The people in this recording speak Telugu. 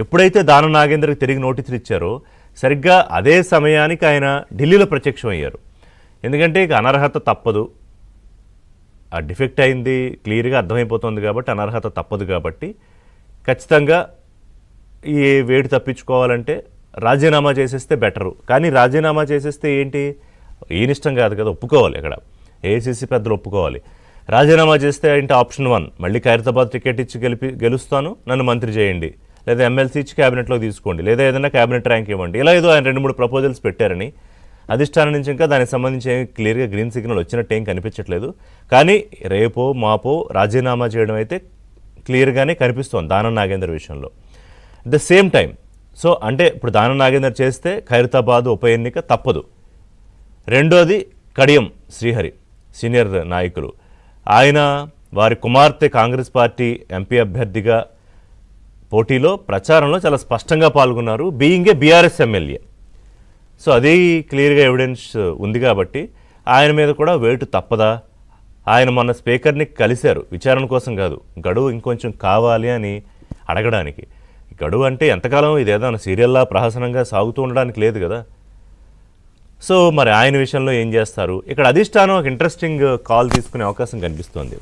ఎప్పుడైతే దానం నాగేంద్రకి తిరిగి నోటీసులు ఇచ్చారో సరిగ్గా అదే సమయానికి ఆయన ఢిల్లీలో ప్రత్యక్షం అయ్యారు. ఎందుకంటే ఇక అనర్హత తప్పదు, ఆ డిఫెక్ట్ అయింది క్లియర్గా అర్థమైపోతుంది కాబట్టి అనర్హత తప్పదు కాబట్టి ఖచ్చితంగా ఈ వేడి తప్పించుకోవాలంటే రాజీనామా చేసేస్తే బెటరు. కానీ రాజీనామా చేసేస్తే ఏంటి, ఈయన ఇష్టం కాదు కదా, ఒప్పుకోవాలి. ఇక్కడ ఏఐసీసీ పెద్దలు ఒప్పుకోవాలి. రాజీనామా చేస్తే ఏంటి ఆప్షన్ 1, మళ్ళీ ఖైరతాబాద్ టికెట్ ఇచ్చి గెలుస్తాను, నన్ను మంత్రి చేయండి, లేదా ఎమ్మెల్సీ ఇచ్చి క్యాబినెట్లో తీసుకోండి, లేదా ఏదైనా క్యాబినెట్ ర్యాంక్ ఇవ్వండి. ఇలా ఏదో ఆయన 2-3 ప్రపోజల్స్ పెట్టారని అధిష్టానం నుంచి ఇంకా దానికి సంబంధించి క్లియర్గా గ్రీన్ సిగ్నల్ వచ్చినట్టు ఏం కనిపించట్లేదు. కానీ రేపో మాపో రాజీనామా చేయడం అయితే క్లియర్గానే కనిపిస్తోంది దానం నాగేందర్ విషయంలో. At the same time so అంటే ఇప్పుడు దానం నాగేందర్ చేస్తే ఖైరతాబాద్ ఉప ఎన్నిక తప్పదు. రెండోది కడియం శ్రీహరి సీనియర్ నాయకులు, ఆయన వారి కుమార్తె కాంగ్రెస్ పార్టీ ఎంపీ అభ్యర్థిగా పోటీలో ప్రచారంలో చాలా స్పష్టంగా పాల్గొన్నారు, being a BRS MLA. So అది క్లియర్గా ఎవిడెన్స్ ఉంది కాబట్టి ఆయన మీద కూడా వేటు తప్పదా. ఆయన మొన్న స్పీకర్ని కలిశారు, విచారణ కోసం కాదు, గడువు ఇంకొంచెం కావాలి అని అడగడానికి. గడువు అంటే ఎంతకాలం ఇదేదో సీరియల్లా ప్రహసనంగా సాగుతూ ఉండడానికి లేదు కదా. సో మరి ఆయన విషయంలో ఏం చేస్తారు, ఇక్కడ అధిష్టానం ఒక ఇంట్రెస్టింగ్ కాల్ తీసుకునే అవకాశం కనిపిస్తోంది.